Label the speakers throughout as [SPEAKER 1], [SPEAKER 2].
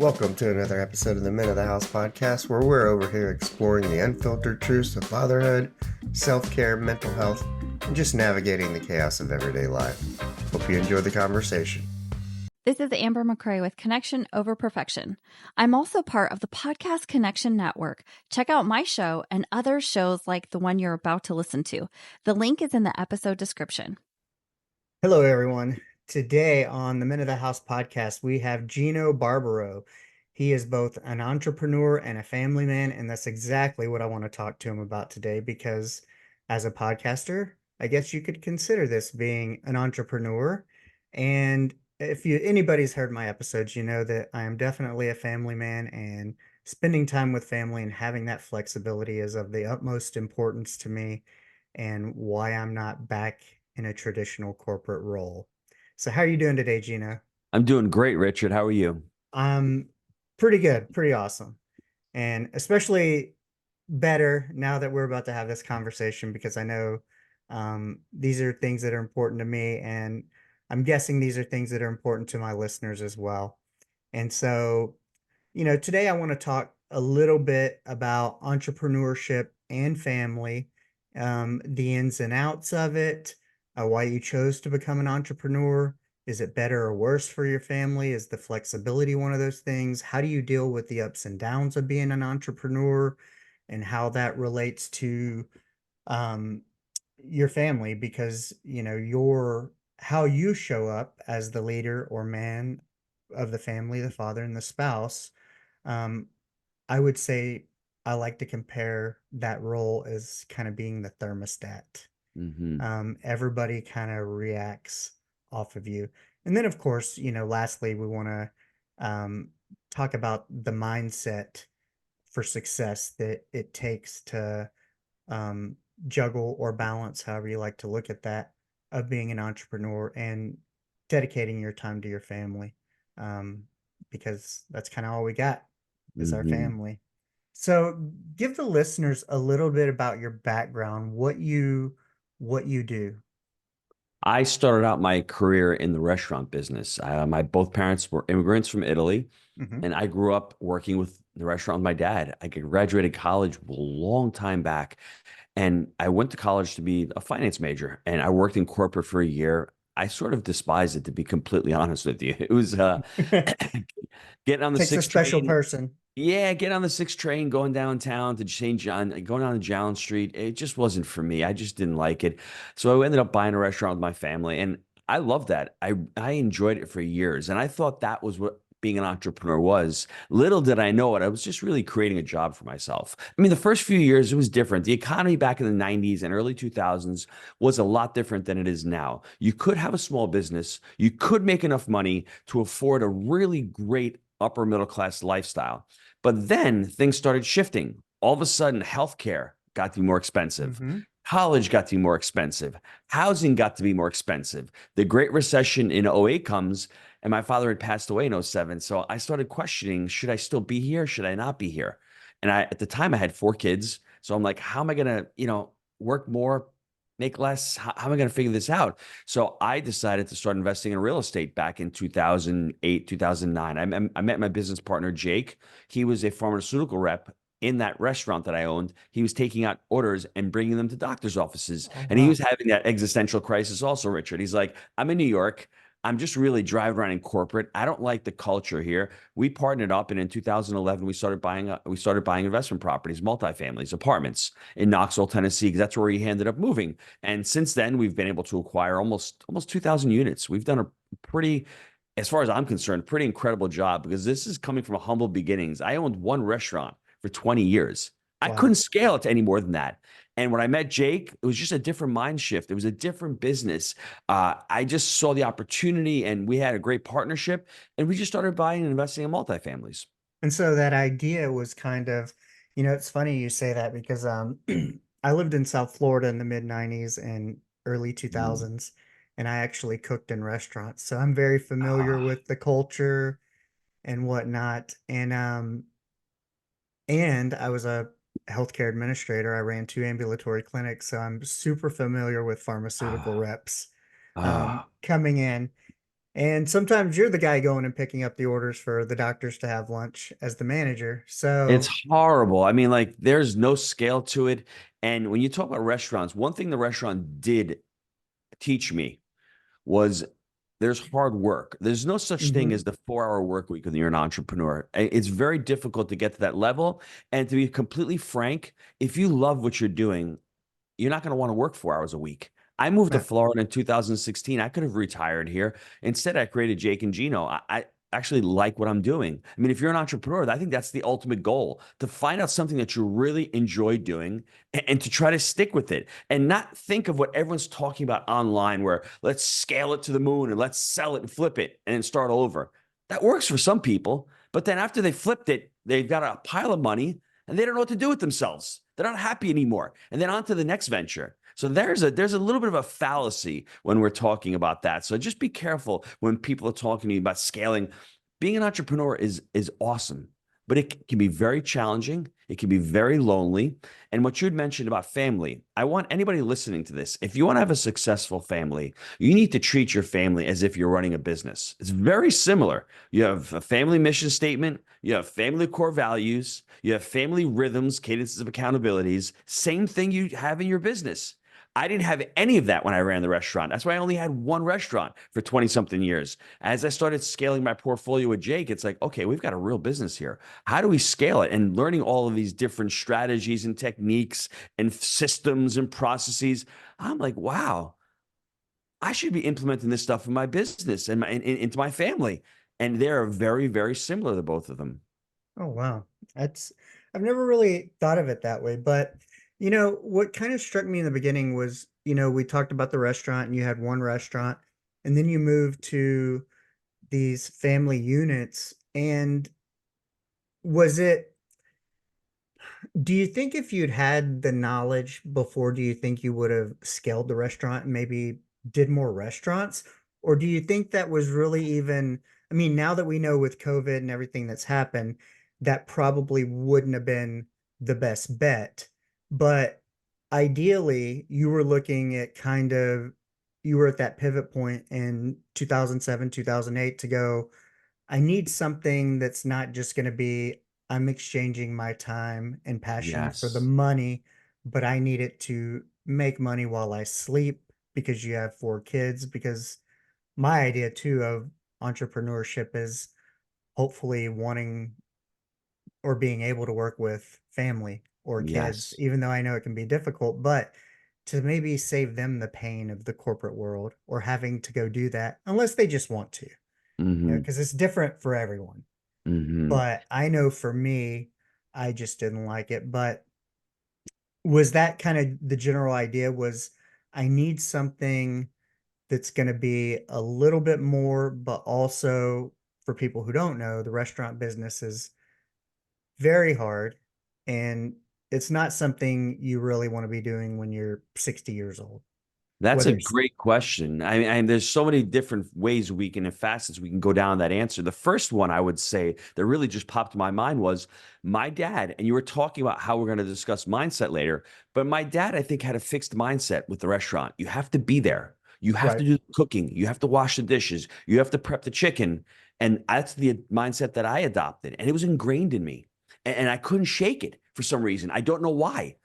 [SPEAKER 1] Welcome to another episode of the Men of the House podcast, where we're over here exploring the unfiltered truths of fatherhood, self-care, mental health, and just navigating the chaos of everyday life. Hope you enjoy the conversation.
[SPEAKER 2] This is Amber McCrae with Connection Over Perfection. I'm also part of the Podcast Connection Network. Check out my show and other shows like the one you're about to listen to. The link is in the episode description.
[SPEAKER 3] Hello, everyone. Today on the Men of the House podcast, we have Gino Barbaro. He is both an entrepreneur and a family man, and that's exactly what I want to talk to him about today because as a podcaster, I guess you could consider this being an entrepreneur. And if anybody's heard my episodes, you know that I am definitely a family man, and spending time with family and having that flexibility is of the utmost importance to me and why I'm not back in a traditional corporate role. So how are you doing today, Gino?
[SPEAKER 4] I'm doing great, Richard. How are you?
[SPEAKER 3] I'm pretty good, pretty awesome. And especially better now that we're about to have this conversation because I know these are things that are important to me, and I'm guessing these are things that are important to my listeners as well. And so, today I want to talk a little bit about entrepreneurship and family, the ins and outs of it, why you chose to become an entrepreneur. Is it better or worse for your family? Is the flexibility one of those things? How do you deal with the ups and downs of being an entrepreneur and how that relates to um, your family? Because, how you show up as the leader or man of the family, the father and the spouse, um, I would say I like to compare that role as kind of being the thermostat.
[SPEAKER 4] Mm-hmm.
[SPEAKER 3] Everybody kind of reacts off of you. And then, of course, lastly, we want to talk about the mindset for success that it takes to um, juggle or balance, however you like to look at that, of being an entrepreneur and dedicating your time to your family, because that's kind of all we got is our
[SPEAKER 4] Mm-hmm.
[SPEAKER 3] family. So give the listeners a little bit about your background, what you do.
[SPEAKER 4] I started out my career in the restaurant business. My both parents were immigrants from Italy,
[SPEAKER 3] Mm-hmm.
[SPEAKER 4] and I grew up working with the restaurant with my dad. I graduated college a long time back, and I went to college to be a finance major, and I worked in corporate for a year. I sort of despised it, to be completely honest with you. It was getting on the
[SPEAKER 3] Takes a
[SPEAKER 4] sixth
[SPEAKER 3] special
[SPEAKER 4] train.
[SPEAKER 3] person.
[SPEAKER 4] Yeah, get on the 6 train going downtown to going down to John Street. It just wasn't for me. I just didn't like it. So I ended up buying a restaurant with my family, and I loved that. I enjoyed it for years, and I thought that was what being an entrepreneur was. Little did I know it. I was just really creating a job for myself. I mean, the first few years it was different. The economy back in the 90s and early 2000s was a lot different than it is now. You could have a small business, you could make enough money to afford a really great upper middle class lifestyle. But then things started shifting. All of a sudden, healthcare got to be more expensive.
[SPEAKER 3] Mm-hmm.
[SPEAKER 4] College got to be more expensive. Housing got to be more expensive. The Great Recession in '08 comes, and my father had passed away in '07. So I started questioning, should I still be here? Should I not be here? And at the time I had 4 kids. So I'm like, how am I going to, work more, make less? How am I going to figure this out? So I decided to start investing in real estate back in 2008, 2009. I met my business partner, Jake. He was a pharmaceutical rep in that restaurant that I owned. He was taking out orders and bringing them to doctors' offices.
[SPEAKER 3] Oh,
[SPEAKER 4] And he
[SPEAKER 3] wow.
[SPEAKER 4] was having that existential crisis also, Richard. He's like, I'm in New York. I'm just really driving around in corporate. I don't like the culture here. We partnered up, and in 2011, we started buying investment properties, multifamilies, apartments in Knoxville, Tennessee, because that's where he ended up moving. And since then, we've been able to acquire almost 2,000 units. We've done a pretty, as far as I'm concerned, pretty incredible job because this is coming from a humble beginnings. I owned one restaurant for 20 years. I couldn't
[SPEAKER 3] Wow.
[SPEAKER 4] scale it to any more than that. And when I met Jake, it was just a different mind shift. It was a different business. I just saw the opportunity, and we had a great partnership, and we just started buying and investing in multifamilies.
[SPEAKER 3] And so that idea was kind of, it's funny you say that because I lived in South Florida in the mid 90s and early
[SPEAKER 4] Mm.
[SPEAKER 3] 2000s, and I actually cooked in restaurants. So I'm very familiar
[SPEAKER 4] Ah,
[SPEAKER 3] with the culture and whatnot. And I was a healthcare administrator. I ran 2 ambulatory clinics, so I'm super familiar with pharmaceutical
[SPEAKER 4] ah,
[SPEAKER 3] reps
[SPEAKER 4] ah.
[SPEAKER 3] coming in. And sometimes you're the guy going and picking up the orders for the doctors to have lunch as the manager.
[SPEAKER 4] It's
[SPEAKER 3] So,
[SPEAKER 4] horrible. I mean, like, there's no scale to it. And when you talk about restaurants, one thing the restaurant did teach me was there's hard work. There's no such thing
[SPEAKER 3] mhm,
[SPEAKER 4] as the 4-hour work week when you're an entrepreneur. It's very difficult to get to that level. And to be completely frank, if you love what you're doing, you're not going to want to work 4 hours a week. I moved to
[SPEAKER 3] yeah,
[SPEAKER 4] Florida in 2016. I could have retired here. Instead, I created Jake and Gino. I actually like what I'm doing. I mean, if you're an entrepreneur, I think that's the ultimate goal, to find out something that you really enjoy doing and to try to stick with it and not think of what everyone's talking about online, where let's scale it to the moon and let's sell it and flip it and then start over. That works for some people. But then after they flipped it, they've got a pile of money and they don't know what to do with themselves. They're not happy anymore. And then on to the next venture. So there's a little bit of a fallacy when we're talking about that. So just be careful when people are talking to you about scaling. Being an entrepreneur is awesome, but it can be very challenging. It can be very lonely. And what you had mentioned about family, I want anybody listening to this, if you want to have a successful family, you need to treat your family as if you're running a business. It's very similar. You have a family mission statement, you have family core values, you have family rhythms, cadences of accountabilities, same thing you have in your business. I didn't have any of that when I ran the restaurant. That's why I only had one restaurant for 20 something years. As I started scaling my portfolio with Jake, it's like, okay, we've got a real business here. How do we scale it? And learning all of these different strategies and techniques and systems and processes, I'm like, wow, I should be implementing this stuff in my business and into my family. And they're very, very similar to both of them.
[SPEAKER 3] oh wow. That's I've never really thought of it that way, but what kind of struck me in the beginning was, we talked about the restaurant and you had one restaurant and then you moved to these family units. And was it do you think if you'd had the knowledge before, do you think you would have scaled the restaurant and maybe did more restaurants? Or do you think that was really even, I mean, now that we know with COVID and everything that's happened, that probably wouldn't have been the best bet. But ideally, you were looking at you were at that pivot point in 2007, 2008 to go, I need something that's not just going to be, I'm exchanging my time and passion for the
[SPEAKER 4] Yes.
[SPEAKER 3] money, but I need it to make money while I sleep because you have four kids. Because my idea too of entrepreneurship is hopefully wanting or being able to work with family or kids,
[SPEAKER 4] Yes.
[SPEAKER 3] even though I know it can be difficult, but to maybe save them the pain of the corporate world or having to go do that unless they just want to,
[SPEAKER 4] Hmm.
[SPEAKER 3] because it's different for everyone.
[SPEAKER 4] Hmm.
[SPEAKER 3] But I know for me, I just didn't like it. But was that kind of the general idea was I need something that's going to be a little bit more, but also for people who don't know, the restaurant business is very hard and it's not something you really want to be doing when you're 60 years old.
[SPEAKER 4] That's a
[SPEAKER 3] Whether it's
[SPEAKER 4] great question. There's so many different ways we can and facets we can go down that answer. The first one I would say that really just popped in my mind was my dad. And you were talking about how we're going to discuss mindset later, but my dad, I think, had a fixed mindset with the restaurant. You have to be there. You have
[SPEAKER 3] right,
[SPEAKER 4] to do the cooking. You have to wash the dishes. You have to prep the chicken. And that's the mindset that I adopted. And it was ingrained in me. And I couldn't shake it for some reason. I don't know why.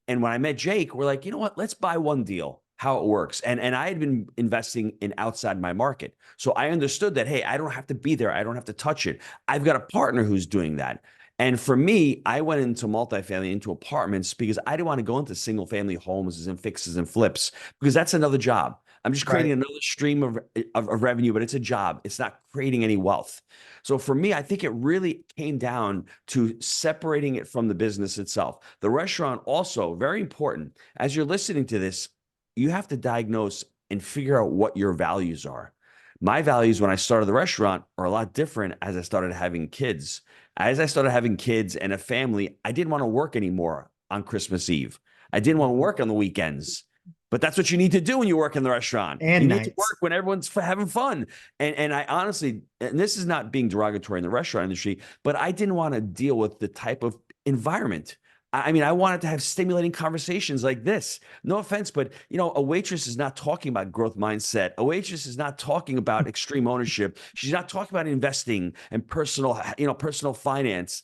[SPEAKER 4] And when I met Jake, we're like, you know what? Let's buy one deal, how it works. And I had been investing in outside my market. So I understood that, hey, I don't have to be there. I don't have to touch it. I've got a partner who's doing that. And for me, I went into multifamily, into apartments because I didn't want to go into single family homes and fixes and flips because that's another job. I'm just creating
[SPEAKER 3] right.
[SPEAKER 4] another stream of revenue, but it's a job. It's not creating any wealth. So for me, I think it really came down to separating it from the business itself. The restaurant also very important. As you're listening to this, you have to diagnose and figure out what your values are. My values when I started the restaurant are a lot different as I started having kids. As I started having kids and a family, I didn't want to work anymore on Christmas Eve. I didn't want to work on the weekends. But that's what you need to do when you work in the restaurant. You
[SPEAKER 3] And
[SPEAKER 4] need to
[SPEAKER 3] nights.
[SPEAKER 4] work when everyone's having fun. And I honestly, and this is not being derogatory in the restaurant industry, but I didn't want to deal with the type of environment. I mean, I wanted to have stimulating conversations like this. No offense, but a waitress is not talking about growth mindset. A waitress is not talking about extreme ownership. She's not talking about investing and personal finance.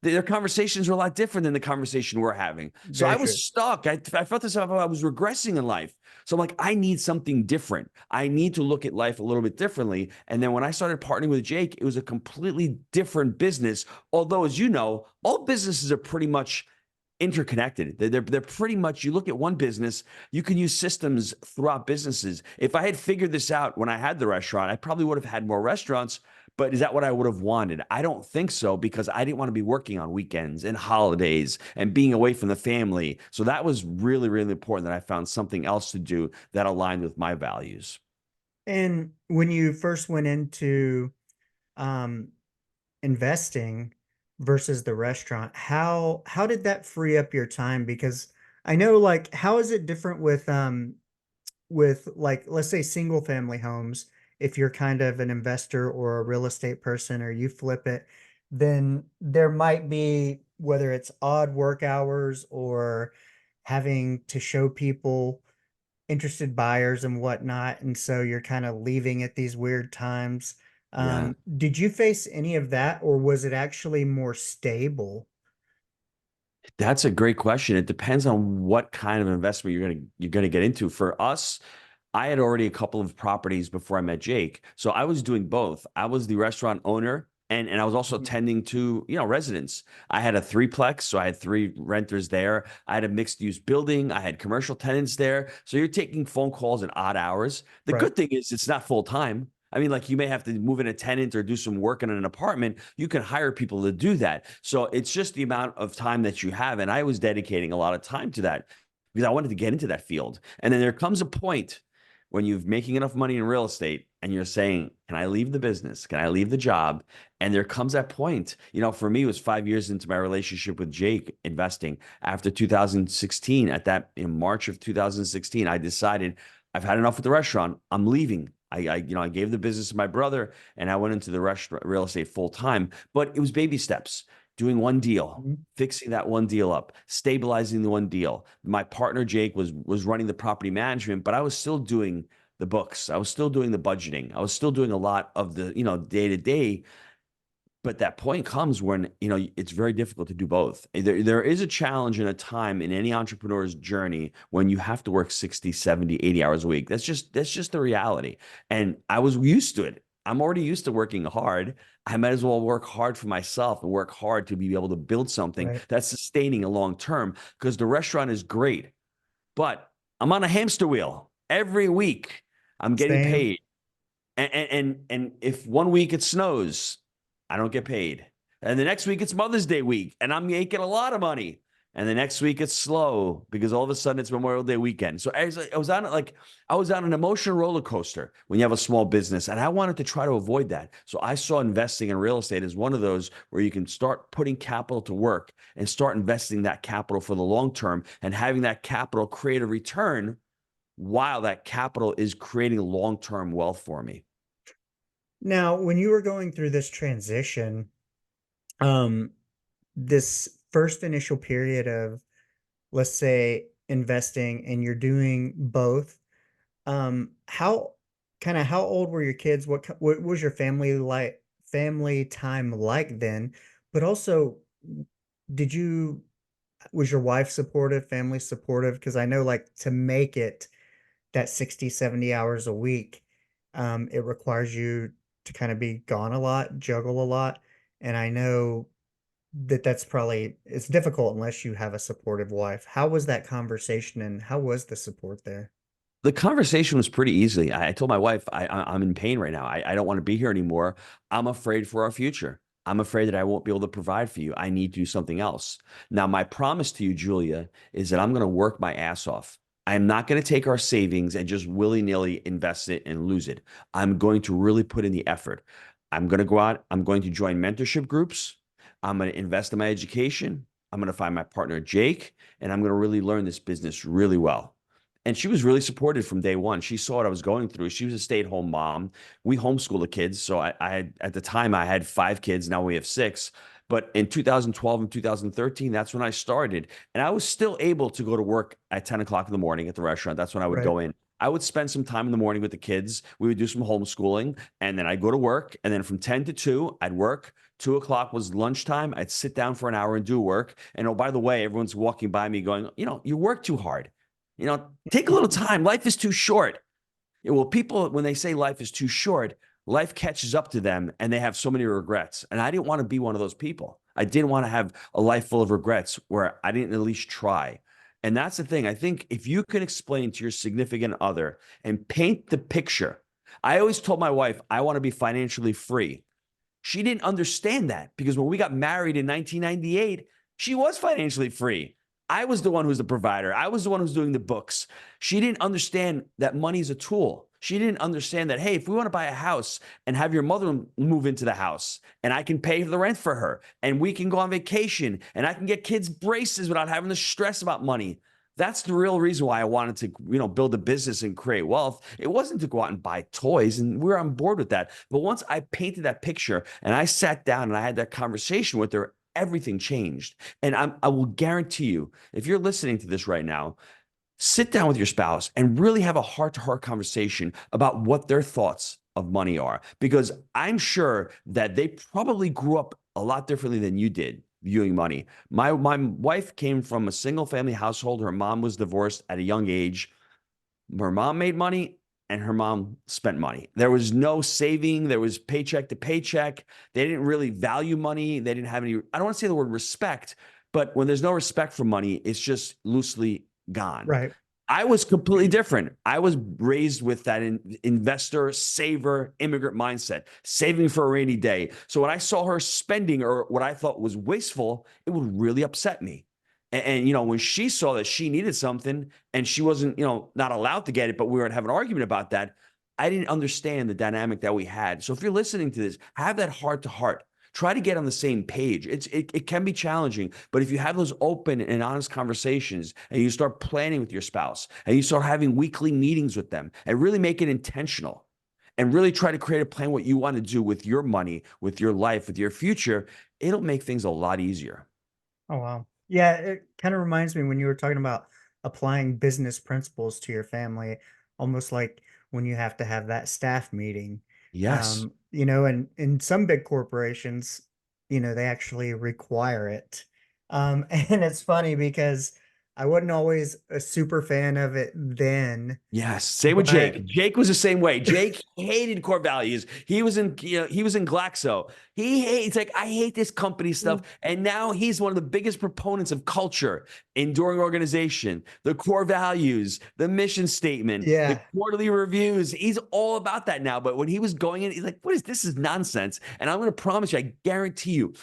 [SPEAKER 4] Their conversations are a lot different than the conversation we're having. So I
[SPEAKER 3] Very
[SPEAKER 4] was
[SPEAKER 3] true.
[SPEAKER 4] stuck. I felt as if I was regressing in life. So I'm like, I need something different. I need to look at life a little bit differently. And then when I started partnering with Jake, it was a completely different business. Although, as you know, all businesses are pretty much interconnected. They're pretty much, you look at one business, you can use systems throughout businesses. If I had figured this out when I had the restaurant, I probably would have had more restaurants. But is that what I would have wanted? I don't think so, because I didn't want to be working on weekends and holidays and being away from the family. So that was really, really important that I found something else to do that aligned with my values.
[SPEAKER 3] And when you first went into um, investing versus the restaurant, how did that free up your time? Because I know, like, how is it different with, like, let's say single family homes? If you're kind of an investor or a real estate person, or you flip it, then there might be, whether it's odd work hours or having to show people, interested buyers and whatnot, and so you're kind of leaving at these weird times.
[SPEAKER 4] Yeah.
[SPEAKER 3] Did you face any of that, or was it actually more stable?
[SPEAKER 4] That's a great question. It depends on what kind of investment you're gonna get into. For us, I had already a couple of properties before I met Jake. So I was doing both. I was the restaurant owner, and I was also
[SPEAKER 3] Mhm.
[SPEAKER 4] tending to, residents. I had a threeplex, so I had three renters there. I had a mixed use building. I had commercial tenants there. So you're taking phone calls at odd hours. The
[SPEAKER 3] Right.
[SPEAKER 4] good thing is it's not full time. I mean, like, you may have to move in a tenant or do some work in an apartment. You can hire people to do that. So it's just the amount of time that you have. And I was dedicating a lot of time to that because I wanted to get into that field. And then there comes a point when you're making enough money in real estate and you're saying, can I leave the business? Can I leave the job? And there comes that point. For me, it was 5 years into my relationship with Jake investing. After 2016, in March of 2016, I decided I've had enough with the restaurant. I'm leaving. I gave the business to my brother and I went into the restaurant real estate full time, but it was baby steps. Doing one deal,
[SPEAKER 3] Mhm.
[SPEAKER 4] fixing that one deal up, stabilizing the one deal. My partner Jake was running the property management, but I was still doing the books. I was still doing the budgeting. I was still doing a lot of the, day to day. But that point comes when, it's very difficult to do both. There is a challenge and a time in any entrepreneur's journey when you have to work 60, 70, 80 hours a week. That's just the reality. And I was used to it. I'm already used to working hard. I might as well work hard for myself and work hard to be able to build something
[SPEAKER 3] Right.
[SPEAKER 4] that's sustaining a long term, because the restaurant is great, but I'm on a hamster wheel every week. I'm getting
[SPEAKER 3] Same.
[SPEAKER 4] paid. And if one week it snows, I don't get paid. And the next week it's Mother's Day week, and I'm making a lot of money. And the next week it's slow because all of a sudden it's Memorial Day weekend. So I was on an emotional roller coaster when you have a small business, and I wanted to try to avoid that. So I saw investing in real estate as one of those where you can start putting capital to work and start investing that capital for the long term and having that capital create a return while that capital is creating long-term wealth for me.
[SPEAKER 3] Now, when you were going through this transition, um, this first initial period of, let's say, investing, and you're doing both, how how old were your kids? What was your family time like then? But also, did you was your wife supportive, family supportive? Because I know, like, to make it that 60, 70 hours a week, it requires you to kind of be gone a lot, juggle a lot. And I know that that's probably, it's difficult unless you have a supportive wife. How was that conversation, and how was the support there?
[SPEAKER 4] The conversation was pretty easy. I told my wife, I'm in pain right now. I don't want to be here anymore. I'm afraid for our future. I'm afraid that I won't be able to provide for you. I need to do something else. Now, my promise to you, Julia, is that I'm going to work my ass off. I am not going to take our savings and just willy-nilly invest it and lose it. I'm going to really put in the effort. I'm going to go out. I'm going to join mentorship groups. I'm going to invest in my education. I'm going to find my partner, Jake, and I'm going to really learn this business really well. And she was really supportive from day one. She saw what I was going through. She was a stay-at-home mom. We homeschool the kids. So I had, at the time, I had 5 kids. Now we have 6. But in 2012 and 2013, that's when I started. And I was still able to go to work at 10 o'clock in the morning at the restaurant. That's when I would
[SPEAKER 3] Right.
[SPEAKER 4] go in. I would spend some time in the morning with the kids. We would do some homeschooling, and then I'd go to work. And then from 10 to 2, I'd work. 2 o'clock was lunchtime. I'd sit down for an hour and do work. And oh, by the way, everyone's walking by me going, you work too hard. Take a little time. Life is too short. Well, people, when they say life is too short, life catches up to them and they have so many regrets. And I didn't want to be one of those people. I didn't want to have a life full of regrets where I didn't at least try. And that's the thing. I think if you can explain to your significant other and paint the picture, I always told my wife, I want to be financially free. She didn't understand that because when we got married in 1998, she was financially free. I was the one who's the provider. I was the one who's doing the books. She didn't understand that money is a tool. She didn't understand that, hey, if we want to buy a house and have your mother move into the house and I can pay the rent for her and we can go on vacation and I can get kids braces without having to stress about money. That's the real reason why I wanted to, build a business and create wealth. It wasn't to go out and buy toys, and we were on board with that. But once I painted that picture and I sat down and I had that conversation with her, everything changed. And I will guarantee you, if you're listening to this right now, sit down with your spouse and really have a heart-to-heart conversation about what their thoughts of money are, because I'm sure that they probably grew up a lot differently than you did viewing money. My wife came from a single family household. Her mom was divorced at a young age. Her mom made money and her mom spent money. There was no saving. There was paycheck to paycheck. They didn't really value money. They didn't have any, I don't want to say the word respect, but when there's no respect for money, it's just loosely gone.
[SPEAKER 3] Right.
[SPEAKER 4] I was completely different. I was raised with that investor, saver, immigrant mindset, saving for a rainy day. So when I saw her spending or what I thought was wasteful, it would really upset me. And when she saw that she needed something and she wasn't, not allowed to get it, but we were having an argument about that, I didn't understand the dynamic that we had. So if you're listening to this, have that heart to heart. Try to get on the same page. It can be challenging, but if you have those open and honest conversations and you start planning with your spouse and you start having weekly meetings with them and really make it intentional and really try to create a plan what you want to do with your money, with your life, with your future, it'll make things a lot easier.
[SPEAKER 3] Oh, wow. Yeah, it kind of reminds me when you were talking about applying business principles to your family, almost like when you have to have that staff meeting.
[SPEAKER 4] Yes.
[SPEAKER 3] And in some big corporations, they actually require it. And it's funny because I wasn't always a super fan of it then,
[SPEAKER 4] Yes. Same with
[SPEAKER 3] but
[SPEAKER 4] Jake. Jake was the same way. Jake hated core values. He was in Glaxo. He's like, I hate this company stuff. And now he's one of the biggest proponents of culture, enduring organization, the core values, the mission statement, the
[SPEAKER 3] yeah,
[SPEAKER 4] quarterly reviews. He's all about that now. But when he was going in, he's like, this is nonsense. And I'm going to promise you, I guarantee you,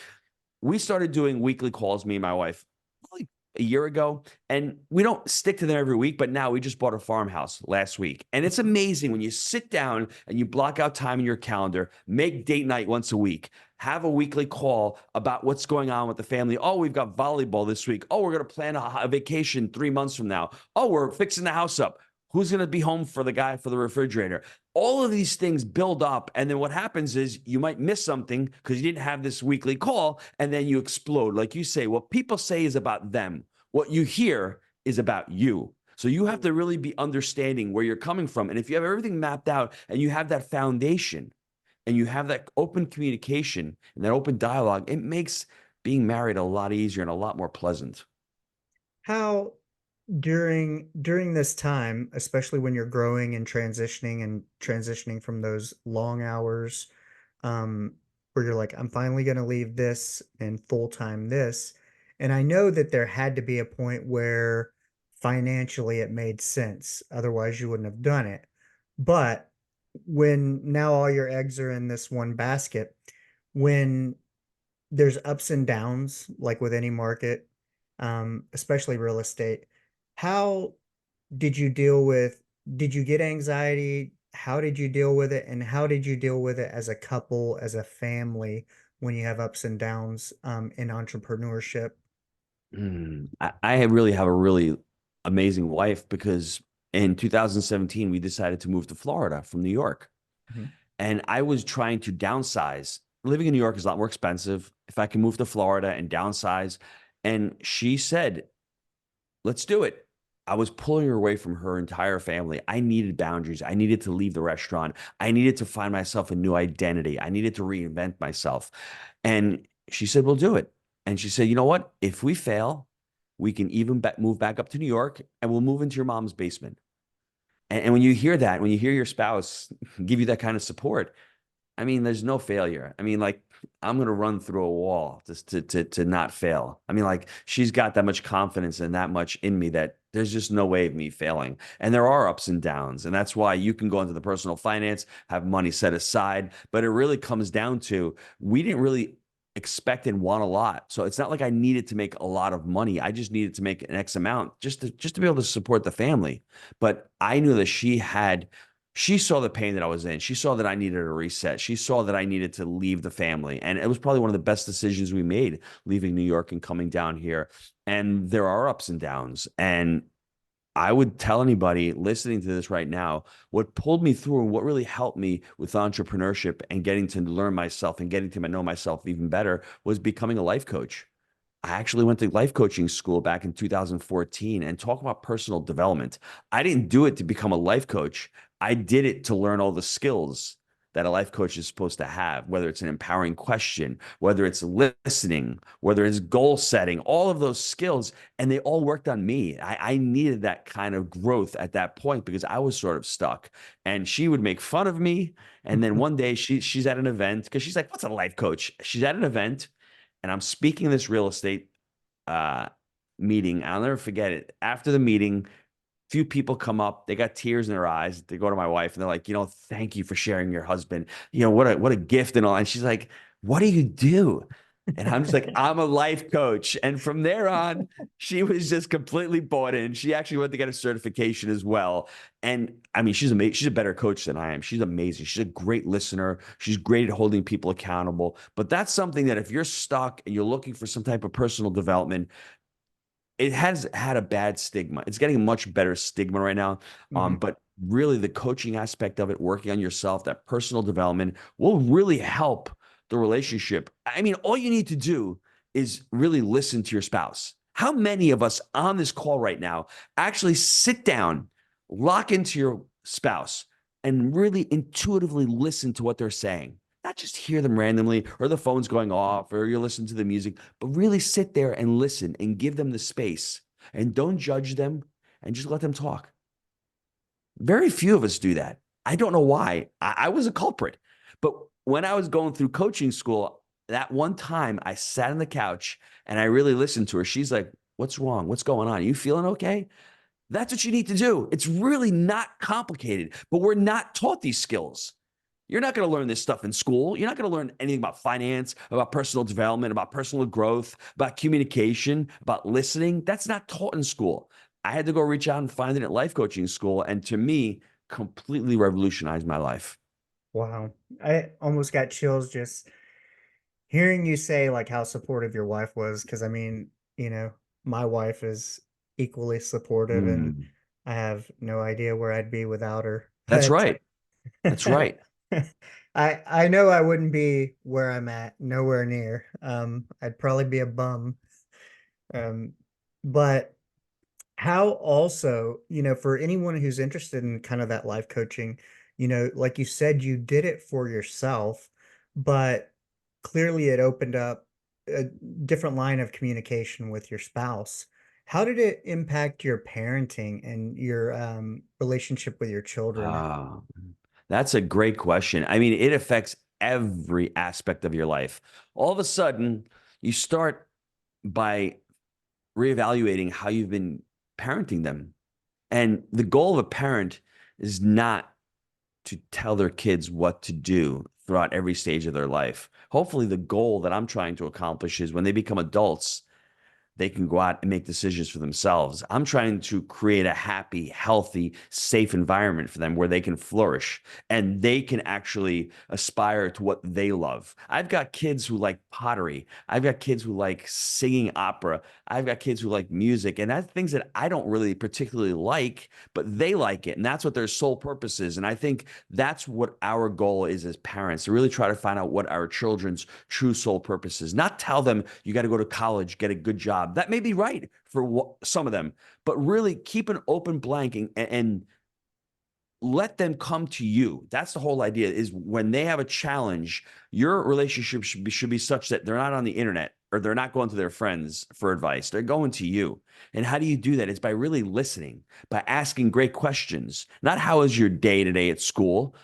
[SPEAKER 4] we started doing weekly calls, me and my wife, probably a year ago, and we don't stick to them every week, but now we just bought a farmhouse last week. And it's amazing when you sit down and you block out time in your calendar, make date night once a week, have a weekly call about what's going on with the family. Oh, we've got volleyball this week. Oh, we're going to plan a vacation 3 months from now. Oh, we're fixing the house up. Who's going to be home for the guy for the refrigerator? All of these things build up. And then what happens is you might miss something because you didn't have this weekly call. And then you explode. Like you say, what people say is about them. What you hear is about you. So you have to really be understanding where you're coming from. And if you have everything mapped out and you have that foundation and you have that open communication and that open dialogue, it makes being married a lot easier and a lot more pleasant.
[SPEAKER 3] how during this time, especially when you're growing and transitioning from those long hours, where you're like, I'm finally going to leave this and full-time this. And I know that there had to be a point where financially it made sense. Otherwise, you wouldn't have done it. But when now all your eggs are in this one basket, when there's ups and downs, like with any market, especially real estate, how did you deal with, did you get anxiety? How did you deal with it? And how did you deal with it as a couple, as a family, when you have ups and downs in entrepreneurship?
[SPEAKER 4] I really have a really amazing wife because in 2017, we decided to move to Florida from New York.
[SPEAKER 3] Mhm.
[SPEAKER 4] And I was trying to downsize living in New York is a lot more expensive. If I can move to Florida and downsize. And she said, let's do it. I was pulling her away from her entire family. I needed boundaries. I needed to leave the restaurant. I needed to find myself a new identity. I needed to reinvent myself. And she said, we'll do it. And she said, you know what? If we fail, we can even move back up to New York and we'll move into your mom's basement. And when you hear that, when you hear your spouse give you that kind of support, I mean, there's no failure. I mean, like, I'm gonna run through a wall just to not fail. I mean, like, she's got that much confidence and that much in me that there's just no way of me failing. And there are ups and downs, and that's why you can go into the personal finance, have money set aside, but it really comes down to we didn't really expect and want a lot. So it's not like I needed to make a lot of money. I just needed to make an X amount just to be able to support the family. But I knew that she saw the pain that I was in. She saw that I needed a reset. She saw that I needed to leave the family. And it was probably one of the best decisions we made, leaving New York and coming down here. And there are ups and downs. And I would tell anybody listening to this right now, what pulled me through and what really helped me with entrepreneurship and getting to learn myself and getting to know myself even better was becoming a life coach. I actually went to life coaching school back in 2014 and talk about personal development. I didn't do it to become a life coach. I did it to learn all the skills that a life coach is supposed to have, whether it's an empowering question, whether it's listening, whether it's goal setting, all of those skills. And they all worked on me. I needed that kind of growth at that point because I was sort of stuck. And she would make fun of me. And then one day she's at an event because she's like, what's a life coach? She's at an event and I'm speaking this real estate uh, meeting. I'll never forget it. After the meeting, few people come up, they got tears in their eyes. They go to my wife and they're like, thank you for sharing your husband. What a gift and all. And she's like, what do you do? And I'm just like, I'm a life coach. And from there on, she was just completely bought in. She actually went to get a certification as well. And I mean, she's amazing. She's a better coach than I am. She's amazing. She's a great listener. She's great at holding people accountable. But that's something that if you're stuck and you're looking for some type of personal development, it has had a bad stigma. It's getting a much better stigma right now.
[SPEAKER 3] Mhm.
[SPEAKER 4] But really the coaching aspect of it, working on yourself, that personal development will really help the relationship. I mean, all you need to do is really listen to your spouse. How many of us on this call right now actually sit down, lock into your spouse, and really intuitively listen to what they're saying? Not just hear them randomly or the phone's going off or you're listening to the music, but really sit there and listen and give them the space and don't judge them and just let them talk. Very few of us do that. I don't know why. I was a culprit. But when I was going through coaching school, that one time I sat on the couch and I really listened to her. She's like, what's wrong? What's going on? Are you feeling okay? That's what you need to do. It's really not complicated, but we're not taught these skills. You're not going to learn this stuff in school. You're not going to learn anything about finance, about personal development, about personal growth, about communication, about listening. That's not taught in school. I had to go reach out and find it at life coaching school. And to me, completely revolutionized my life.
[SPEAKER 3] Wow. I almost got chills just hearing you say like how supportive your wife was. Cause I mean, my wife is equally supportive and
[SPEAKER 4] Mm,
[SPEAKER 3] I have no idea where I'd be without her.
[SPEAKER 4] that's
[SPEAKER 3] But
[SPEAKER 4] right. That's right.
[SPEAKER 3] I know I wouldn't be where I'm at, nowhere near. I'd probably be a bum. Um, but how also, for anyone who's interested in kind of that life coaching, like you said, you did it for yourself, but clearly it opened up a different line of communication with your spouse. How did it impact your parenting and your relationship with your children?
[SPEAKER 4] Ah, that's a great question. I mean, it affects every aspect of your life. All of a sudden, you start by reevaluating how you've been parenting them. And the goal of a parent is not to tell their kids what to do throughout every stage of their life. Hopefully, the goal that I'm trying to accomplish is when they become adults, they can go out and make decisions for themselves. I'm trying to create a happy, healthy, safe environment for them where they can flourish and they can actually aspire to what they love. I've got kids who like pottery. I've got kids who like singing opera. I've got kids who like music, and that's things that I don't really particularly like, but they like it. And that's what their sole purpose is. And I think that's what our goal is as parents, to really try to find out what our children's true sole purpose is. Not tell them you got to go to college, get a good job. That may be right for some of them, but really keep an open blank and let them come to you. That's the whole idea, is when they have a challenge, your relationship should be such that they're not on the internet or they're not going to their friends for advice. They're going to you. And how do you do that? It's by really listening, by asking great questions. Not how is your day today at school?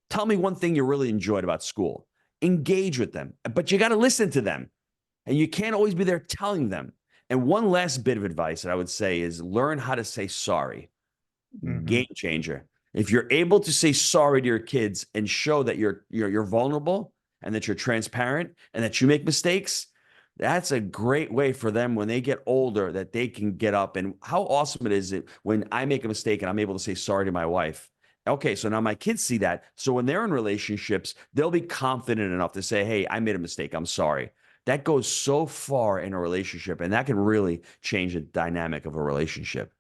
[SPEAKER 4] Tell me one thing you really enjoyed about school. Engage with them, but you got to listen to them. And you can't always be there telling them. And one last bit of advice that I would say is learn how to say sorry.
[SPEAKER 3] Mm-hmm.
[SPEAKER 4] Game changer. If you're able to say sorry to your kids and show that you're vulnerable and that you're transparent and that you make mistakes, that's a great way for them when they get older, that they can get up. And how awesome it is when I make a mistake and I'm able to say sorry to my wife. Okay, so now my kids see that. So when they're in relationships, they'll be confident enough to say, hey, I made a mistake. I'm sorry. That goes so far in a relationship, and that can really change the dynamic of a relationship.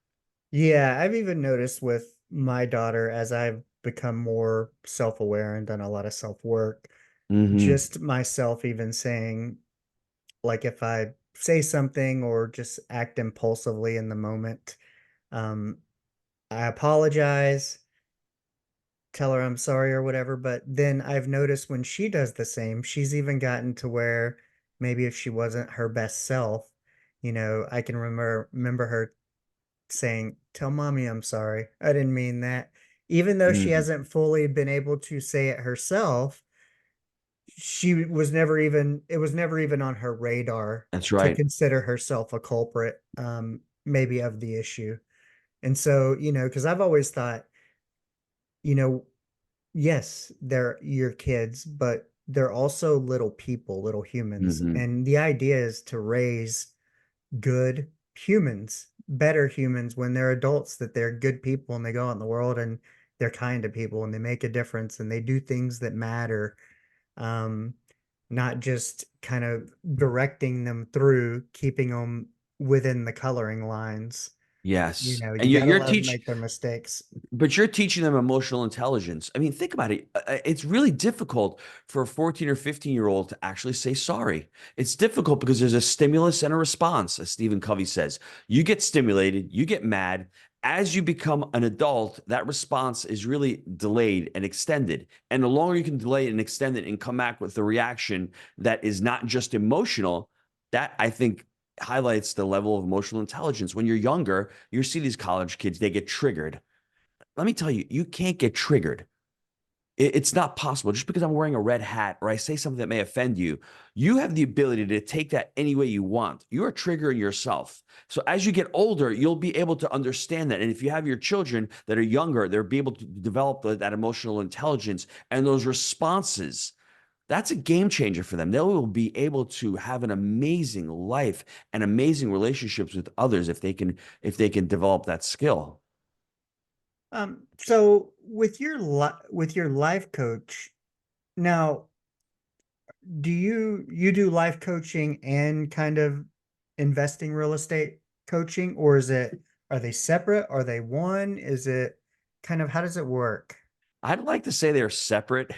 [SPEAKER 3] Yeah, I've even noticed with my daughter as I've become more self-aware and done a lot of self-work,
[SPEAKER 4] Hmm.
[SPEAKER 3] just myself even saying, like if I say something or just act impulsively in the moment, um, I apologize, tell her I'm sorry or whatever. But then I've noticed when she does the same, she's even gotten to where maybe if she wasn't her best self, I can remember her saying, "Tell mommy I'm sorry. I didn't mean that." Even though she
[SPEAKER 4] Hmm.
[SPEAKER 3] hasn't fully been able to say it herself, she was never even it was never even on her radar
[SPEAKER 4] That's
[SPEAKER 3] to
[SPEAKER 4] right.
[SPEAKER 3] consider herself a culprit, maybe of the issue. And so, because I've always thought, you know, yes, they're your kids, but they're also little people, little humans.
[SPEAKER 4] Hmm.
[SPEAKER 3] And the idea is to raise good humans, better humans when they're adults, that they're good people and they go out in the world and they're kind to people and they make a difference and they do things that matter. Um, Not just kind of directing them through, keeping them within the coloring lines.
[SPEAKER 4] Yes.
[SPEAKER 3] You
[SPEAKER 4] And
[SPEAKER 3] got to let them make their mistakes.
[SPEAKER 4] but you're teaching them emotional intelligence. I mean, think about it. It's really difficult for a 14 or 15-year-old to actually say sorry. It's difficult because there's a stimulus and a response, as Stephen Covey says. You get stimulated, you get mad. As you become an adult, that response is really delayed and extended. And the longer you can delay it and extend it and come back with a reaction that is not just emotional, that I think highlights the level of emotional intelligence. When you're younger, you see these college kids, they get triggered. Let me tell you, you can't get triggered. It's not possible. Just because I'm wearing a red hat or I say something that may offend you, you have the ability to take that any way you want. You're triggering yourself. So as you get older, you'll be able to understand that. And if you have your children that are younger, they'll be able to develop that emotional intelligence and those responses. That's a game changer for them. They will be able to have an amazing life and amazing relationships with others if they can develop that skill.
[SPEAKER 3] So with your life coach, now, do you do life coaching and kind of investing real estate coaching, or are they separate? Are they one? Is it kind of, how does it work?
[SPEAKER 4] I'd like to say they're separate,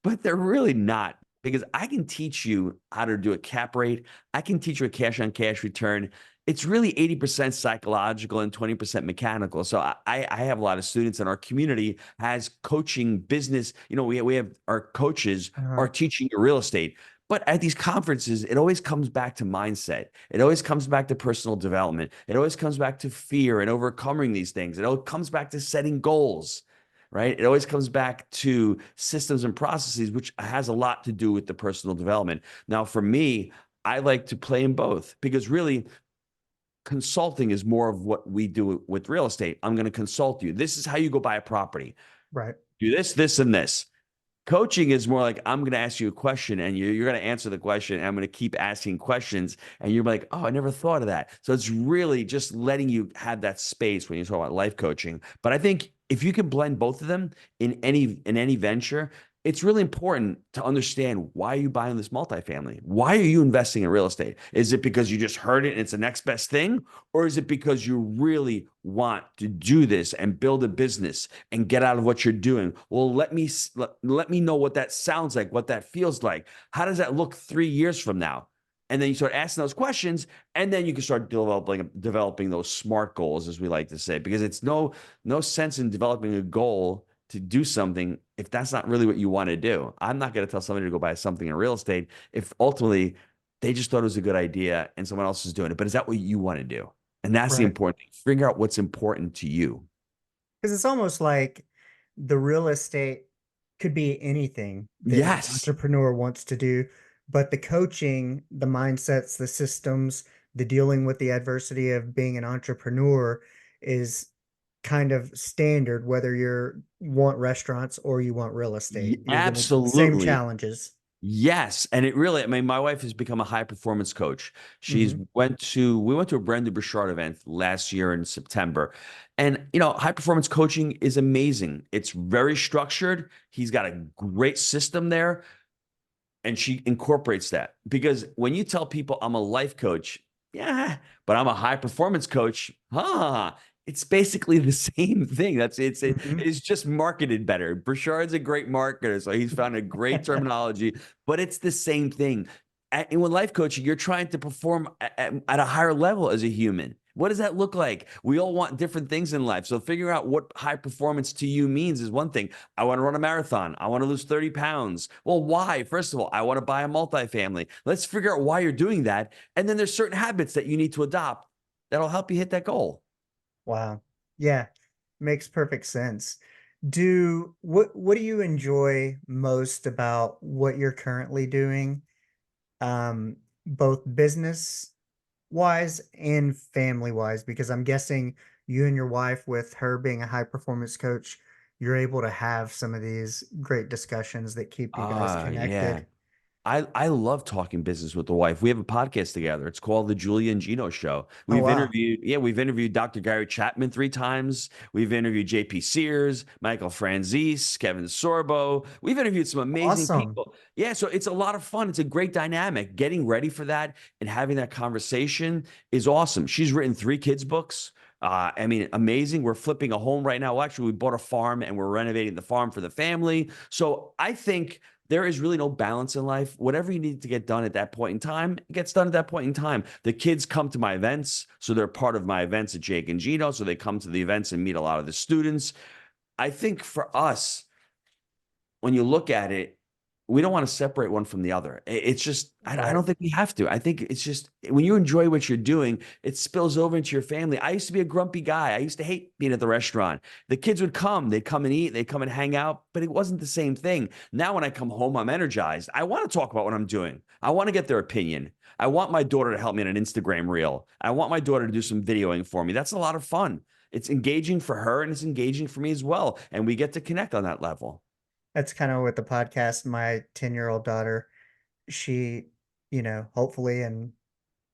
[SPEAKER 4] but they're really not, because I can teach you how to do a cap rate. I can teach you a cash on cash return. It's really 80% psychological and 20% mechanical. So I have a lot of students, and our community has coaching business. We have our coaches
[SPEAKER 3] Uh-huh.
[SPEAKER 4] are teaching you real estate. But at these conferences, it always comes back to mindset. It always comes back to personal development. It always comes back to fear and overcoming these things. It always comes back to setting goals, right? It always comes back to systems and processes, which has a lot to do with the personal development. Now, for me, I like to play in both, because really consulting is more of what we do with real estate. I'm going to consult you. This is how you go buy a property.
[SPEAKER 3] Right.
[SPEAKER 4] Do this, this, and this. Coaching is more like, I'm going to ask you a question and you're going to answer the question. And I'm going to keep asking questions. And you're like, oh, I never thought of that. So it's really just letting you have that space when you talk about life coaching. But I think if you can blend both of them in any venture, it's really important to understand, why are you buying this multifamily? Why are you investing in real estate? Is it because you just heard it and it's the next best thing? Or is it because you really want to do this and build a business and get out of what you're doing? Well, let me know what that sounds like, what that feels like. How does that look 3 years from now? And then you start asking those questions, and then you can start developing those SMART goals, as we like to say, because it's no sense in developing a goal to do something if that's not really what you want to do. I'm not going to tell somebody to go buy something in real estate if ultimately they just thought it was a good idea and someone else is doing it. But is that what you want to do? And that's the
[SPEAKER 3] Right.
[SPEAKER 4] important thing. Figure out what's important to you.
[SPEAKER 3] Because it's almost like the real estate could be anything that an
[SPEAKER 4] Yes.
[SPEAKER 3] entrepreneur wants to do, but the coaching, the mindsets, the systems, the dealing with the adversity of being an entrepreneur is kind of standard, whether you want restaurants or you want real estate. You're going to same
[SPEAKER 4] Absolutely.
[SPEAKER 3] challenges.
[SPEAKER 4] Yes, and it really, I mean, my wife has become a high performance coach.
[SPEAKER 3] Hmm.
[SPEAKER 4] We went to a brand new Bouchard event last year in September. And high performance coaching is amazing. It's very structured. He's got a great system there, and she incorporates that. Because when you tell people I'm a life coach, yeah, but I'm a high performance coach, it's basically the same thing.
[SPEAKER 3] Hmm.
[SPEAKER 4] It's just marketed better. Burchard's a great marketer, so he's found a great terminology, but it's the same thing. And with life coaching, you're trying to perform at a higher level as a human. What does that look like? We all want different things in life. So figuring out what high performance to you means is one thing. I want to run a marathon. I want to lose 30 pounds. Well, why? First of all, I want to buy a multifamily. Let's figure out why you're doing that. And then there's certain habits that you need to adopt that'll help you hit that goal.
[SPEAKER 3] Wow. Yeah, makes perfect sense. What do you enjoy most about what you're currently doing? Um, Both business wise and family wise, because I'm guessing you and your wife, with her being a high performance coach, you're able to have some of these great discussions that keep you guys
[SPEAKER 4] Yeah.
[SPEAKER 3] connected.
[SPEAKER 4] I love talking business with the wife. We have a podcast together. It's called the Julia and Gino Show.
[SPEAKER 3] Oh, wow.
[SPEAKER 4] We've interviewed Dr. Gary Chapman 3 times. We've interviewed JP Sears, Michael Franzese, Kevin Sorbo. We've interviewed some amazing
[SPEAKER 3] Awesome.
[SPEAKER 4] people. Yeah, so it's a lot of fun. It's a great dynamic. Getting ready for that and having that conversation is awesome. She's written 3 kids' books. I mean, amazing. We're flipping a home right now. Well, actually, we bought a farm and we're renovating the farm for the family. So I think there is really no balance in life. Whatever you need to get done at that point in time, it gets done at that point in time. The kids come to my events, so they're part of my events at Jake and Gino. So they come to the events and meet a lot of the students. I think for us, when you look at it, we don't want to separate one from the other. It's just, I
[SPEAKER 3] Right.
[SPEAKER 4] don't think we have to. I think it's just when you enjoy what you're doing, it spills over into your family. I used to be a grumpy guy. I used to hate being at the restaurant. The kids would come, they'd come and eat, they'd come and hang out, but it wasn't the same thing. Now, when I come home, I'm energized. I want to talk about what I'm doing. I want to get their opinion. I want my daughter to help me in an Instagram reel. I want my daughter to do some videoing for me. That's a lot of fun. It's engaging for her and it's engaging for me as well. And we get to connect on that level.
[SPEAKER 3] That's kind of with the podcast. My 10-year-old daughter, she, hopefully in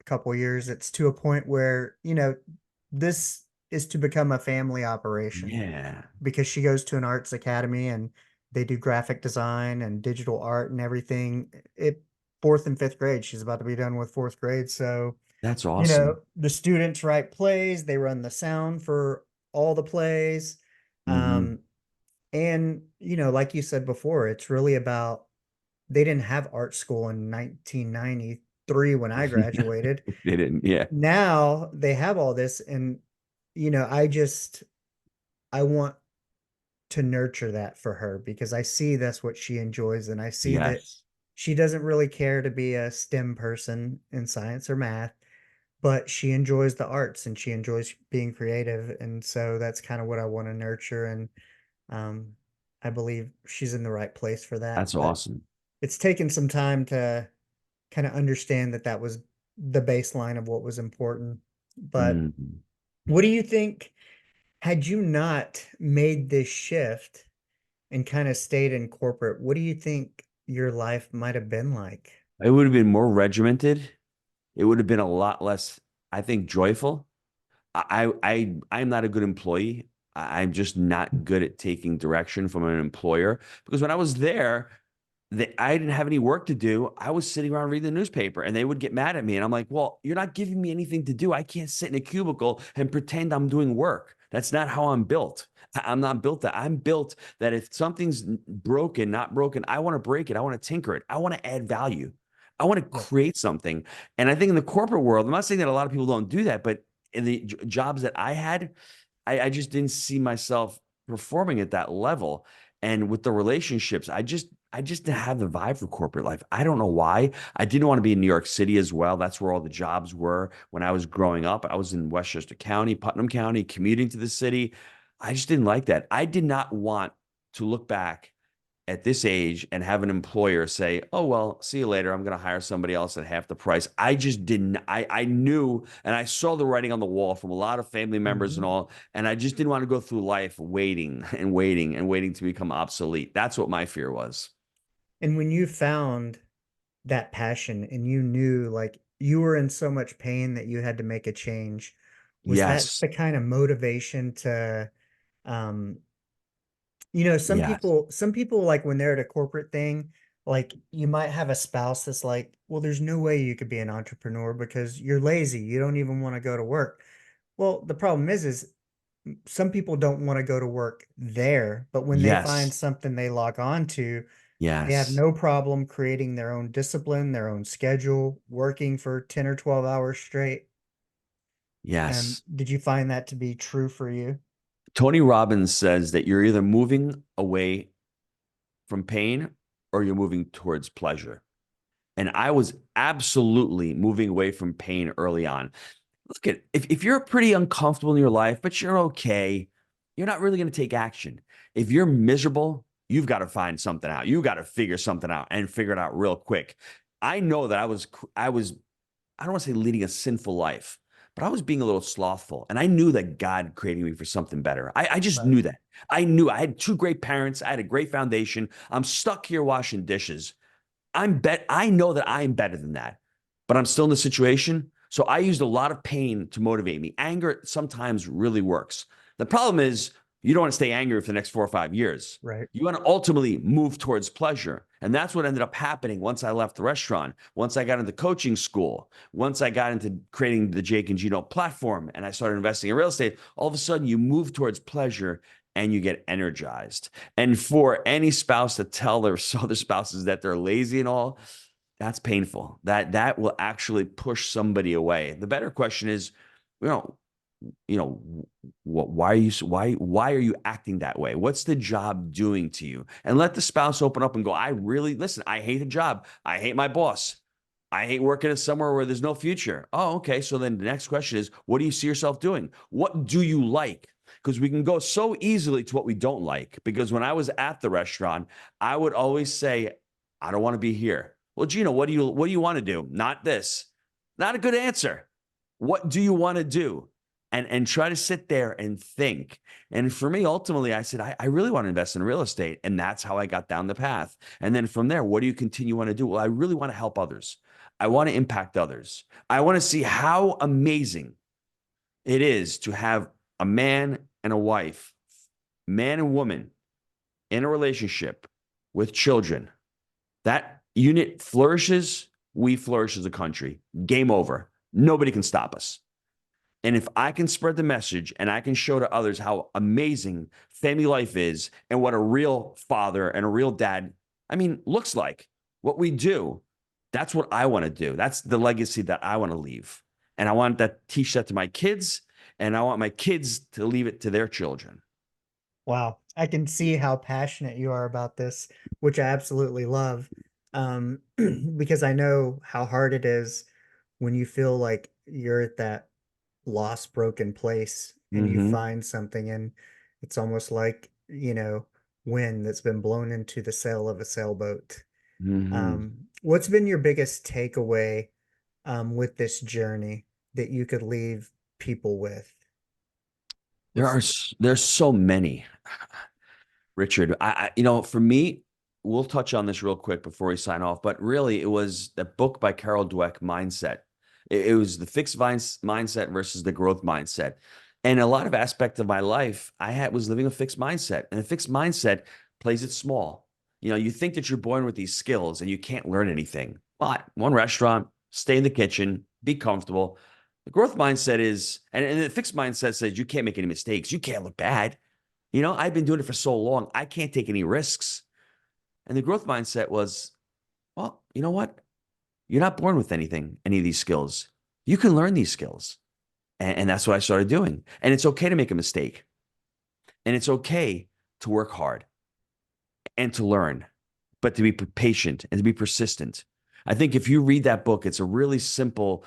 [SPEAKER 3] a couple years, it's to a point where, this is to become a family operation,
[SPEAKER 4] Yeah.
[SPEAKER 3] because she goes to an arts academy and they do graphic design and digital art and everything. It Fourth and fifth grade. She's about to be done with fourth grade. So,
[SPEAKER 4] That's awesome.
[SPEAKER 3] the students write plays, they run the sound for all the plays.
[SPEAKER 4] Hmm.
[SPEAKER 3] Um, and like you said before, it's really about, they didn't have art school in 1993 when I graduated.
[SPEAKER 4] They didn't. Yeah.
[SPEAKER 3] Now they have all this, and I want to nurture that for her, because I see that's what she enjoys, and I see that
[SPEAKER 4] Yes.
[SPEAKER 3] she doesn't really care to be a STEM person in science or math, but she enjoys the arts and she enjoys being creative, and so that's kind of what I want to nurture. And um, I believe she's in the right place for that.
[SPEAKER 4] That's
[SPEAKER 3] But
[SPEAKER 4] awesome.
[SPEAKER 3] it's taken some time to kind of understand that that was the baseline of what was important. But
[SPEAKER 4] Mhm.
[SPEAKER 3] what do you think, had you not made this shift, and kind of stayed in corporate, what do you think your life might have been like?
[SPEAKER 4] It would have been more regimented. It would have been a lot less, I think, joyful. I'm not a good employee. I'm just not good at taking direction from an employer because when I was there, I didn't have any work to do. I was sitting around reading the newspaper and they would get mad at me. And I'm like, well, you're not giving me anything to do. I can't sit in a cubicle and pretend I'm doing work. That's not how I'm built. I'm not built that. I'm built that if something's broken, not broken, I want to break it. I want to tinker it. I want to add value. I want to
[SPEAKER 3] Yeah.
[SPEAKER 4] create something. And I think in the corporate world, I'm not saying that a lot of people don't do that, but in the jobs that I had, I just didn't see myself performing at that level. And with the relationships, I just didn't have the vibe for corporate life. I don't know why. I didn't want to be in New York City as well. That's where all the jobs were when I was growing up. I was in Westchester County, Putnam County, commuting to the city. I just didn't like that. I did not want to look back at this age and have an employer say, "Oh, well, see you later. I'm going to hire somebody else at half the price." I just didn't. I knew and I saw the writing on the wall from a lot of family members and
[SPEAKER 3] Mhm.
[SPEAKER 4] all, and I just didn't want to go through life waiting and waiting and waiting to become obsolete. That's what my fear was.
[SPEAKER 3] And when you found that passion and you knew like you were in so much pain that you had to make a change, was that
[SPEAKER 4] Yes.
[SPEAKER 3] the kind of motivation to, um, you know,
[SPEAKER 4] Yes.
[SPEAKER 3] some people like when they're at a corporate thing, like you might have a spouse that's like, well, there's no way you could be an entrepreneur because you're lazy. You don't even want to go to work. Well, the problem is some people don't want to go to work there, but when they find
[SPEAKER 4] Yes.
[SPEAKER 3] something they log on to, they have
[SPEAKER 4] Yes.
[SPEAKER 3] no problem creating their own discipline, their own schedule, working for 10 or 12 hours straight.
[SPEAKER 4] Yes.
[SPEAKER 3] Did you find that to be true for you?
[SPEAKER 4] Tony Robbins says that you're either moving away from pain or you're moving towards pleasure. And I was absolutely moving away from pain early on. Look at if you're pretty uncomfortable in your life, but you're okay, you're not really going to take action. If you're miserable, you've got to find something out. You got to figure something out and figure it out real quick. I know that I don't want to say leading a sinful life, but I was being a little slothful. And I knew that God created me for something better. I just
[SPEAKER 3] Right.
[SPEAKER 4] knew that. I knew I had two great parents. I had a great foundation. I'm stuck here washing dishes. I know that I'm better than that, but I'm still in the situation. So I used a lot of pain to motivate me. Anger sometimes really works. The problem is you don't want to stay angry for the next 4 or 5 years.
[SPEAKER 3] Right.
[SPEAKER 4] You want to ultimately move towards pleasure. And that's what ended up happening once I left the restaurant, once I got into coaching school, once I got into creating the Jake and Gino platform and I started investing in real estate. All of a sudden you move towards pleasure and you get energized. And for any spouse to tell their other spouses that they're lazy and all, that's painful. That will actually push somebody away. The better question is, you know, why are why are you acting that way? What's the job doing to you? And let the spouse open up and go, I really listen, I hate the job. I hate my boss. I hate working at somewhere where there's no future. Oh, okay. So then the next question is, what do you see yourself doing? What do you like? Because we can go so easily to what we don't like. Because when I was at the restaurant, I would always say, I don't want to be here. Well, Gino, what do you want to do? Not this. Not a good answer. What do you want to do? And try to sit there and think. And for me, ultimately, I said, I really want to invest in real estate. And that's how I got down the path. And then from there, what do you continue want to do? Well, I really want to help others. I want to impact others. I want to see how amazing it is to have a man and a wife, man and woman in a relationship with children. That unit flourishes, we flourish as a country. Game over. Nobody can stop us. And if I can spread the message and I can show to others how amazing family life is and what a real father and a real dad, looks like, what we do, that's what I want to do. That's the legacy that I want to leave. And I want to teach that to my kids, and I want my kids to leave it to their children.
[SPEAKER 3] Wow. I can see how passionate you are about this, which I absolutely love. Because I know how hard it is when you feel like you're at that lost, broken place and you
[SPEAKER 4] Mm-hmm.
[SPEAKER 3] find something and it's almost like, you know, wind that's been blown into the sail of a sailboat.
[SPEAKER 4] Mm-hmm.
[SPEAKER 3] What's been your biggest takeaway with this journey that you could leave people with? What's
[SPEAKER 4] There's so many. Richard, for me, we'll touch on this real quick before we sign off, but really it was the book by Carol Dweck, Mindset. It was the mindset versus the growth mindset. And a lot of aspect of my life, was living a fixed mindset, and a fixed mindset plays it small. You think that you're born with these skills and you can't learn anything. But one restaurant, stay in the kitchen, be comfortable. The growth mindset is, and the fixed mindset says you can't make any mistakes. You can't look bad. I've been doing it for so long. I can't take any risks. And the growth mindset was, well, you know what? You're not born with any of these skills. You can learn these skills. And that's what I started doing. And it's okay to make a mistake. And it's okay to work hard and to learn, but to be patient and to be persistent. I think if you read that book, it's a really simple,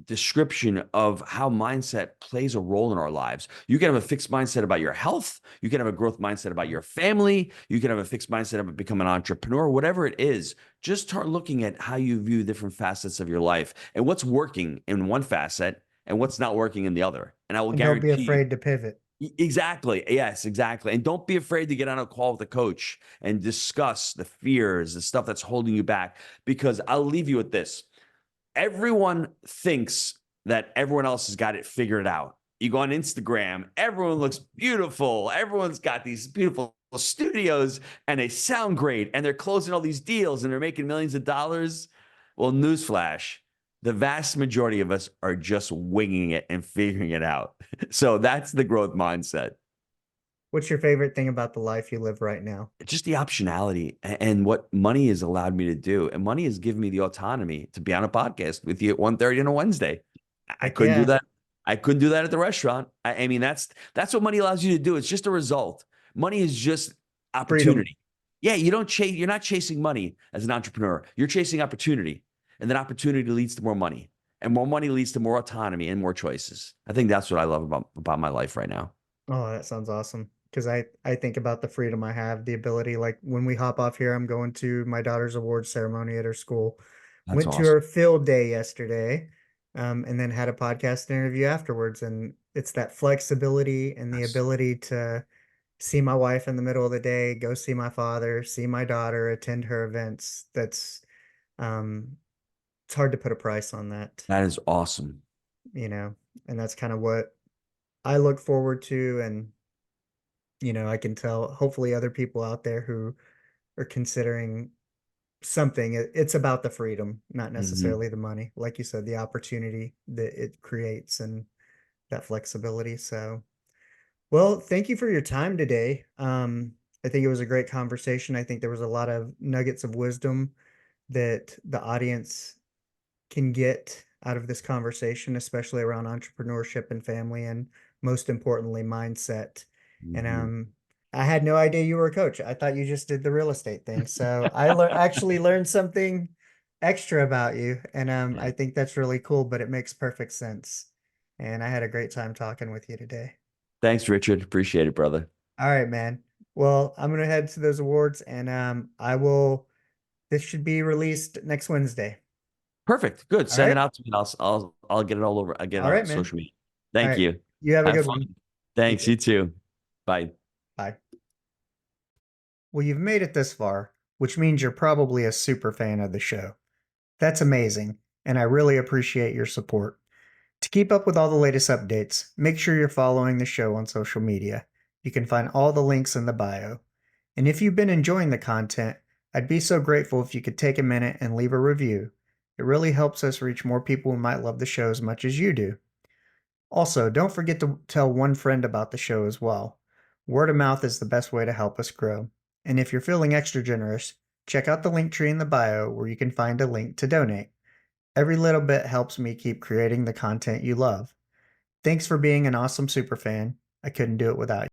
[SPEAKER 4] description of how mindset plays a role in our lives. You can have a fixed mindset about your health. You can have a growth mindset about your family. You can have a fixed mindset about becoming an entrepreneur, whatever it is. Just start looking at how you view different facets of your life and what's working in one facet and what's not working in the other. And I will
[SPEAKER 3] And don't be
[SPEAKER 4] guarantee
[SPEAKER 3] afraid to pivot.
[SPEAKER 4] Exactly. Yes, exactly. And don't be afraid to get on a call with a coach and discuss the fears, the stuff that's holding you back. Because I'll leave you with this. Everyone thinks that everyone else has got it figured out. You go on Instagram, everyone looks beautiful. Everyone's got these beautiful studios and they sound great and they're closing all these deals and they're making millions of dollars. Well, newsflash, the vast majority of us are just winging it and figuring it out. So that's the growth mindset.
[SPEAKER 3] What's your favorite thing about the life you live right now?
[SPEAKER 4] Just the optionality and what money has allowed me to do. And money has given me the autonomy to be on a podcast with you at 1:30 on a Wednesday. I couldn't do that. I couldn't do that at the restaurant. I mean, that's what money allows you to do. It's just a result. Money is just opportunity. Freedom. Yeah, you're not chasing money as an entrepreneur. You're chasing opportunity. And then opportunity leads to more money. And more money leads to more autonomy and more choices. I think that's what I love about my life right now.
[SPEAKER 3] Oh, that sounds awesome. Because I think about the freedom I have, the ability, like when we hop off here, I'm going to my daughter's awards ceremony at her school.
[SPEAKER 4] That's
[SPEAKER 3] Went to
[SPEAKER 4] awesome.
[SPEAKER 3] her field day yesterday, and then had a podcast interview afterwards. And it's that flexibility and the ability to see my wife in the middle of the day, go see my father, see my daughter, attend her events. It's hard to put a price on that,
[SPEAKER 4] That is awesome.
[SPEAKER 3] and that's kind of what I look forward to. And I can tell hopefully other people out there who are considering something, it's about the freedom, not necessarily the money. Like you said, the opportunity that it creates and that flexibility. So, well, thank you for your time today. I think it was a great conversation. I think there was a lot of nuggets of wisdom that the audience can get out of this conversation, especially around entrepreneurship and family, and most importantly, mindset. And I had no idea you were a coach. I thought you just did the real estate thing. So I actually learned something extra about you, and I think that's really cool. But it makes perfect sense. And I had a great time talking with you today.
[SPEAKER 4] Thanks, Richard. Appreciate it, brother.
[SPEAKER 3] All right, man. Well, I'm gonna head to those awards, and I will. This should be released next Wednesday.
[SPEAKER 4] Perfect. Good.
[SPEAKER 3] All
[SPEAKER 4] Send it
[SPEAKER 3] right.
[SPEAKER 4] out to me. I'll get it all over. I get it
[SPEAKER 3] All
[SPEAKER 4] on
[SPEAKER 3] right, man.
[SPEAKER 4] social media.
[SPEAKER 3] All
[SPEAKER 4] Thank
[SPEAKER 3] right.
[SPEAKER 4] you.
[SPEAKER 3] You have a good
[SPEAKER 4] fun.
[SPEAKER 3] one.
[SPEAKER 4] Thanks. You too. Bye.
[SPEAKER 3] Bye. Well, you've made it this far, which means you're probably a super fan of the show. That's amazing, and I really appreciate your support. To keep up with all the latest updates, make sure you're following the show on social media. You can find all the links in the bio. And if you've been enjoying the content, I'd be so grateful if you could take a minute and leave a review. It really helps us reach more people who might love the show as much as you do. Also, don't forget to tell one friend about the show as well. Word of mouth is the best way to help us grow. And if you're feeling extra generous, check out the link tree in the bio where you can find a link to donate. Every little bit helps me keep creating the content you love. Thanks for being an awesome superfan. I couldn't do it without you.